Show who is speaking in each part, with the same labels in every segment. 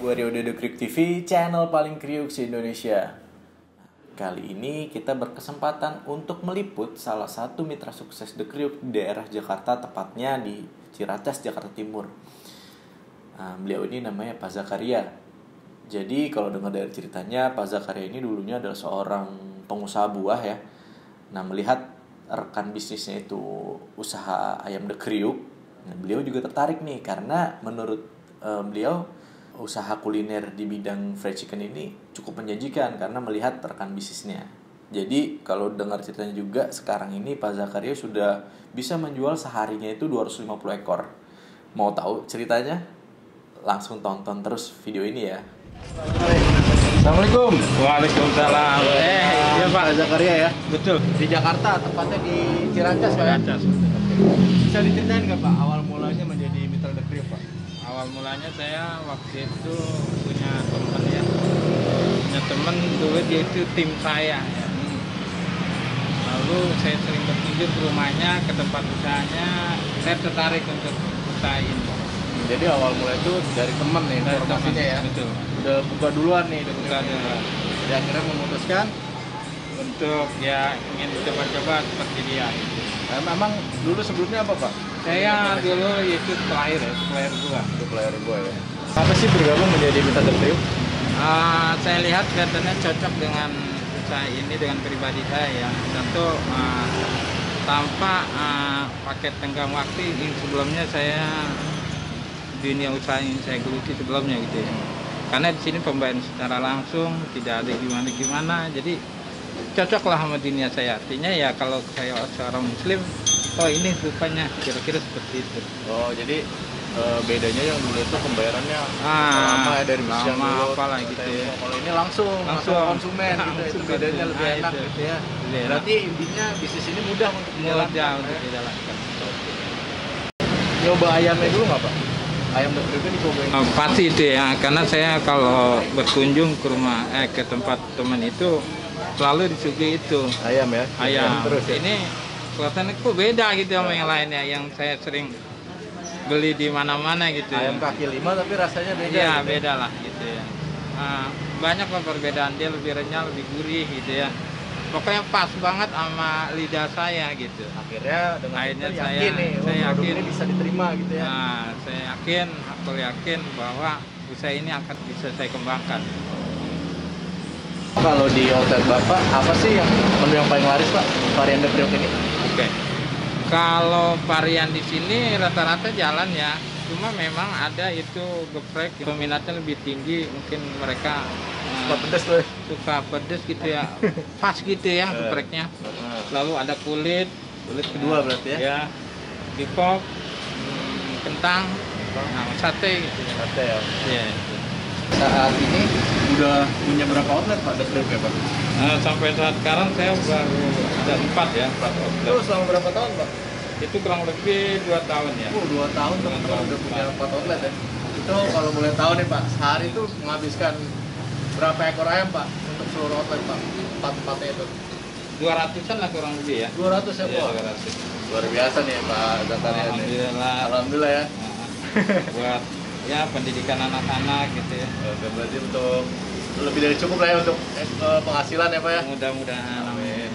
Speaker 1: Gue Rio Dedo Kriuk TV, channel paling kriuk se-Indonesia. Kali ini kita berkesempatan untuk meliput salah satu mitra sukses The Kriuk di daerah Jakarta, tepatnya di Ciracas, Jakarta Timur. Beliau ini namanya Pak Zakaria. Jadi kalau dengar dari ceritanya, Pak Zakaria ini dulunya adalah seorang pengusaha buah ya. Nah, melihat rekan bisnisnya itu usaha ayam The Kriuk, beliau juga tertarik nih karena menurut beliau usaha kuliner di bidang fried chicken ini cukup menjanjikan karena melihat rekan bisnisnya. Jadi kalau dengar ceritanya juga, sekarang ini Pak Zakaria sudah bisa menjual seharinya itu 250 ekor. Mau tahu ceritanya? Langsung tonton terus video ini ya.
Speaker 2: Assalamualaikum. Waalaikumsalam.
Speaker 1: Iya Pak Zakaria ya.
Speaker 2: Betul.
Speaker 1: Di Jakarta, tepatnya di Ciracas Pak.
Speaker 2: Ciracas.
Speaker 1: Bisa diceritain nggak Pak awal mulanya menjadi mitra The Kriuk Pak?
Speaker 2: Awal mulanya saya waktu itu punya teman ya. Punya teman dulu dia itu tim saya ya. Lalu saya sering berkunjung ke rumahnya, ke tempat usahanya. Saya tertarik untuk usaha ini.
Speaker 1: Jadi awal mulai itu dari teman nih informasinya ya.
Speaker 2: Betul.
Speaker 1: Udah buka duluan nih.
Speaker 2: Buka duluan.
Speaker 1: Jadi akhirnya memutuskan
Speaker 2: Untuk ya ingin coba-coba seperti dia.
Speaker 1: memang dulu sebelumnya apa Pak?
Speaker 2: Saya dulu itu supplier gua.
Speaker 1: Supplier gua ya. Apa sih bergabung menjadi mitra The Kriuk?
Speaker 2: Saya lihat kelihatannya cocok dengan usaha ini, dengan pribadi saya. Satu, tanpa pakai tenggang waktu. Ini sebelumnya saya dunia usaha yang saya geluti sebelumnya gitu ya. Karena di sini pembayaran secara langsung, tidak ada gimana-gimana. Jadi cocoklah sama dunia saya. Artinya ya kalau saya seorang muslim, oh ini rupanya kira-kira seperti itu.
Speaker 1: Oh jadi bedanya yang dulu itu pembayarannya lama ya, dari siang dulu
Speaker 2: apalah gitu ya.
Speaker 1: Kalau ini langsung konsumen gitu, itu bedanya lebih enak
Speaker 2: itu.
Speaker 1: gitu ya.
Speaker 2: Enak.
Speaker 1: Berarti intinya bisnis ini mudah untuk dijalankan.
Speaker 2: Untuk dijalankan.
Speaker 1: Nyoba ayamnya dulu nggak Pak? Ayam The Kriuk ini cobain.
Speaker 2: Pasti itu ya, karena saya kalau berkunjung ke rumah ke tempat teman itu selalu disuguhi itu
Speaker 1: Ayam ya?
Speaker 2: ayam.
Speaker 1: Terus ya?
Speaker 2: Ini kelihatannya kok beda gitu sama yang lainnya yang saya sering beli di mana-mana gitu.
Speaker 1: Ayam kaki lima tapi rasanya beda.
Speaker 2: Iya,
Speaker 1: gitu.
Speaker 2: beda lah gitu ya. Banyak lah perbedaan, dia lebih renyah, lebih gurih gitu ya. Pokoknya pas banget sama lidah saya gitu.
Speaker 1: Akhirnya dengan
Speaker 2: Akhirnya
Speaker 1: itu
Speaker 2: saya
Speaker 1: yakin nih,
Speaker 2: yakin.
Speaker 1: produk ini bisa diterima gitu ya.
Speaker 2: Saya yakin bahwa usaha ini akan bisa saya kembangkan.
Speaker 1: Kalau di hotel Bapak, apa sih menu yang paling laris Pak? Varian The Kriuk ini?
Speaker 2: Oke. Kalau varian di sini rata-rata jalan ya. Cuma memang ada itu geprek peminatnya lebih tinggi, mungkin mereka
Speaker 1: Suka pedas tuh.
Speaker 2: suka pedes gitu ya. Pas gitu ya gepreknya. Lalu ada kulit
Speaker 1: Kedua berarti ya?
Speaker 2: Ya, bipop, kentang, sate gitu ya.
Speaker 1: Sate ya.
Speaker 2: Iya.
Speaker 1: Saat ini udah punya berapa outlet Pak The Kriuk ya Pak?
Speaker 2: Sampai saat sekarang saya baru ada 4 ya, 4 outlet.
Speaker 1: Itu selama berapa tahun Pak?
Speaker 2: Itu kurang lebih 2 tahun ya.
Speaker 1: 2 tahun teman-teman udah punya 4 outlet ya. Itu kalau boleh tahu nih Pak, sehari itu menghabiskan berapa ekor ayam Pak untuk seluruh outlet Pak? Tempat-tempatnya itu.
Speaker 2: 200-an lah kurang lebih ya.
Speaker 1: 200 ya
Speaker 2: Iya,
Speaker 1: Pak?
Speaker 2: 200.
Speaker 1: Luar biasa nih Pak Zakaria nih.
Speaker 2: Alhamdulillah.
Speaker 1: Alhamdulillah ya.
Speaker 2: Buat ya pendidikan anak-anak gitu ya.
Speaker 1: Oke, berarti untuk lebih dari cukup lah ya untuk penghasilan ya Pak ya.
Speaker 2: Mudah-mudahan.
Speaker 1: Amin.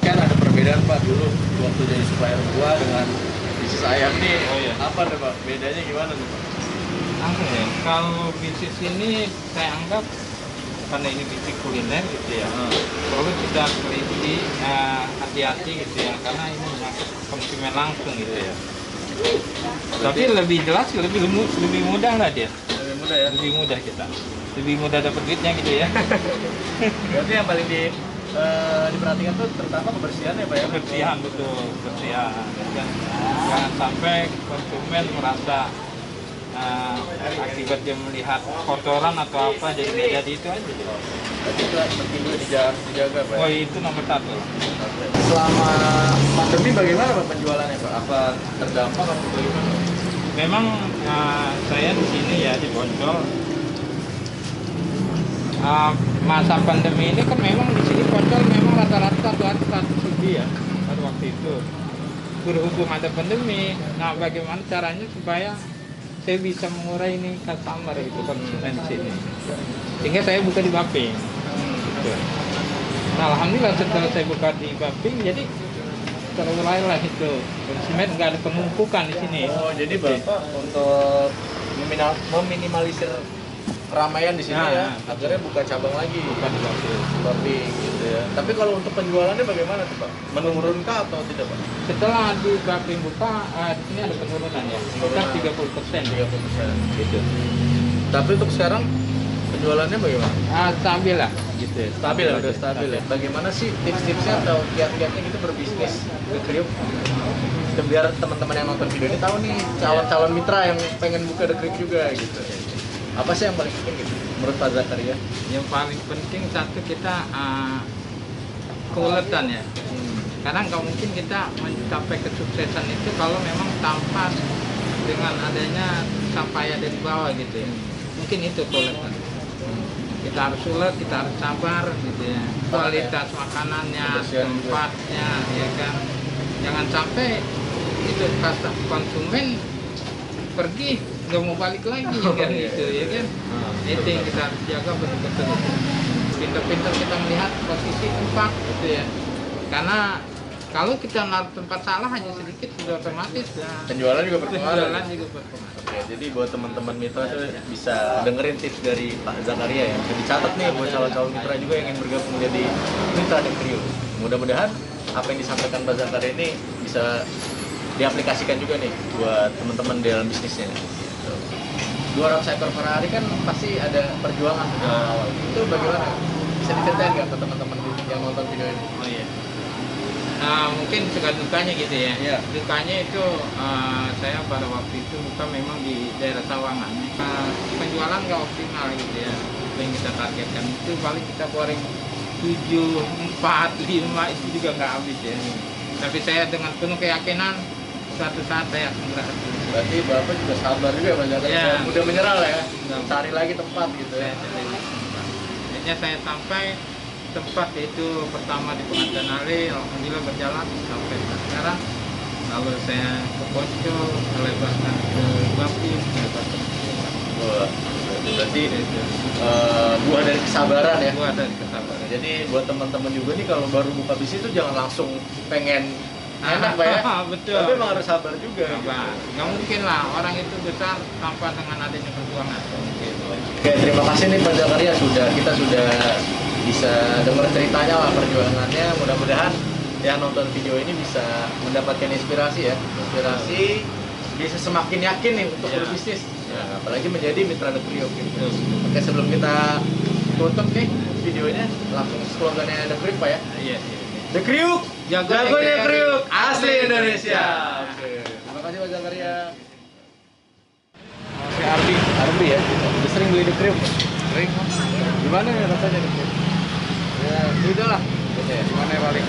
Speaker 1: Kan ada perbedaan Pak dulu waktu jadi supplier gua dengan bisnis ayam nih.
Speaker 2: Oh, iya.
Speaker 1: Apa nih Pak? Bedanya gimana nih Pak?
Speaker 2: Ya, kalau bisnis ini saya anggap karena ini bisnis kuliner gitu ya, perlu kita teliti, hati-hati gitu ya, karena ini menyangkut konsumen langsung gitu ya. Tapi lebih jelas, lebih mudah lah dia.
Speaker 1: Lebih mudah ya.
Speaker 2: Lebih mudah kita, lebih mudah dapat duitnya gitu ya.
Speaker 1: Berarti yang paling diperhatikan tuh terutama kebersihan ya Pak ya.
Speaker 2: Kebersihan, betul, kebersihan. Jangan sampai konsumen merasa akibat dia melihat kotoran atau apa jadi itu aja.
Speaker 1: Berarti itu penting juga dijaga Pak.
Speaker 2: Oh, itu nomor 1.
Speaker 1: Selama pandemi bagaimana Pak penjualannya Pak? Apa terdampak atau bagaimana?
Speaker 2: Memang saya di sini ya di Poncol. Masa pandemi ini kan memang di sini Poncol memang rata-rata satu hari 100 lebih ya pada waktu itu. Berhubung ada pandemi, nah bagaimana caranya supaya saya bisa mengurai ini customer itu konsumen sini, sehingga saya buka di Baping. Gitu. Nah, alhamdulillah setelah saya buka di Baping, jadi terulailah itu konsumen, nggak ada penumpukan di sini.
Speaker 1: Oh, jadi Bapak untuk meminimalisir keramaian di sini ya, akhirnya buka cabang lagi.
Speaker 2: Buka di
Speaker 1: Baping gitu ya. Tapi kalau untuk penjualannya bagaimana tuh Pak? Menurunkah atau tidak Pak?
Speaker 2: Setelah di Baping buka, di sini ada penurunan ya, sekitar 30%.
Speaker 1: 30% gitu. Tapi untuk sekarang penjualannya bagaimana?
Speaker 2: Stabil lah, gitu.
Speaker 1: Stabil, udah stabil ya. Bagaimana sih tips-tipsnya atau kiat-kiatnya gitu berbisnis ke kriuk? Biar teman-teman yang nonton video ini tahu nih calon-calon mitra yang pengen buka The Kriuk juga gitu. Apa sih yang paling penting gitu menurut Pak Zakaria?
Speaker 2: Yang paling penting satu, kita keuletan ya. Karena nggak mungkin kita mencapai kesuksesan itu kalau memang tanpa dengan adanya sampaian dari bawah gitu ya. Mungkin itu keuletan. Kita harus ulet, kita harus sabar gitu ya. Kualitas makanannya, tempatnya, ya kan. Jangan sampai itu kata konsumen pergi nggak mau balik lagi kan gitu ya kan. Itu yang kita harus jaga betul-betul. Pintar-pintar kita melihat posisi tempat gitu ya. Karena kalau kita naruh tempat salah hanya sedikit sudah otomatis ya.
Speaker 1: Penjualan juga berpengaruh.
Speaker 2: Penjualan juga berpengaruh.
Speaker 1: Oke, jadi buat teman-teman mitra tuh bisa dengerin tips dari Pak Zakaria ya. Bisa dicatat nih buat calon-calon mitra juga yang ingin bergabung menjadi mitra The Kriuk. Mudah-mudahan apa yang disampaikan Pak Zakaria ini bisa diaplikasikan juga nih buat teman-teman dalam bisnisnya. 200 ekor per hari kan pasti ada perjuangan di awal. Itu bagaimana? Bisa diceritain nggak ke teman-teman yang nonton video ini?
Speaker 2: Oh iya. Nah, mungkin suka dukanya gitu ya.
Speaker 1: Iya.
Speaker 2: Dukanya itu saya pada waktu itu buka memang di daerah Sawangan. Penjualan nggak optimal gitu ya. Apa yang kita targetkan itu paling kita goreng 7, 4, 5 itu juga nggak habis ya. Tapi saya dengan penuh keyakinan suatu saat saya akan berhasil.
Speaker 1: Berarti Bapak juga sabar juga ya Pak Zakaria.
Speaker 2: Iya.
Speaker 1: Mudah menyerah lah ya.
Speaker 2: Enggak.
Speaker 1: Cari lagi tempat gitu ya.
Speaker 2: Akhirnya saya sampai tempat itu pertama di Pengantin Ali, alhamdulillah berjalan sampai sekarang. Lalu saya ke Poco, melebarkan ke Baping, melebarkan ke
Speaker 1: Wah, berarti buah dari kesabaran ya.
Speaker 2: Buah dari kesabaran.
Speaker 1: Jadi buat teman-teman juga nih kalau baru buka bisnis itu jangan langsung pengen enak Pak ya.
Speaker 2: Betul.
Speaker 1: Tapi emang harus sabar juga.
Speaker 2: Sabar. Nggak mungkin lah orang itu besar tanpa dengan adanya perjuangan.
Speaker 1: Oke, terima kasih nih Pak Zakaria kita sudah bisa dengar ceritanya lah perjuangannya. Mudah-mudahan yang nonton video ini bisa mendapatkan inspirasi ya. Inspirasi bisa semakin yakin nih untuk berbisnis. Ya, apalagi menjadi mitra The Kriuk gitu. Oke, sebelum kita tutup nih videonya, langsung slogannya The Kriuk Pak ya.
Speaker 2: Iya.
Speaker 1: The Kriuk, jagonya Kriuk, asli Indonesia.
Speaker 2: Oke.
Speaker 1: Terima kasih Pak Zakaria.
Speaker 2: Oke, Arbi
Speaker 1: ya, udah sering beli The Kriuk.
Speaker 2: Sering.
Speaker 1: Gimana nih rasanya The Kriuk?
Speaker 2: Ya, beda lah.
Speaker 1: Beda ya?
Speaker 2: Gimana paling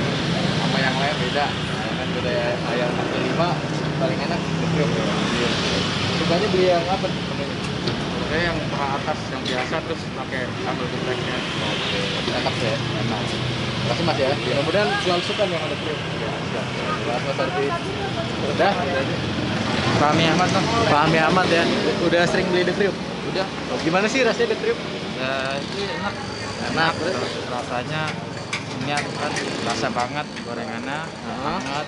Speaker 2: sama yang lain beda.
Speaker 1: Kan beda ya, ayam kaki 5 paling enak The Kriuk. Sukanya beli yang apa?
Speaker 2: Saya yang paha atas yang biasa terus pakai sambal gepreknya.
Speaker 1: Oke, enak ya. Enak. Terima kasih Mas ya. Mudah-mudahan selalu suka yang ada Kriuk. Terima kasih Mas Arfi. Udah?
Speaker 2: Fahmi Ahmad lah.
Speaker 1: Fahmi Ahmad ya. Udah sering beli The Kriuk?
Speaker 2: Udah.
Speaker 1: Oh, gimana sih rasanya The Kriuk?
Speaker 2: Ya, ini enak.
Speaker 1: Enak.
Speaker 2: Terus rasanya ini kan rasa banget gorengannya. Hangat.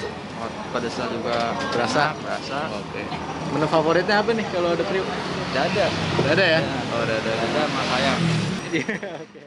Speaker 2: Pedasnya juga
Speaker 1: Berasa?
Speaker 2: berasa.
Speaker 1: Oke. Menu favoritnya apa nih kalau The Kriuk?
Speaker 2: Dada.
Speaker 1: Udah ada ya?
Speaker 2: Ya.
Speaker 1: Oh, udah ada.
Speaker 2: Dada sama ayam.
Speaker 1: Oke.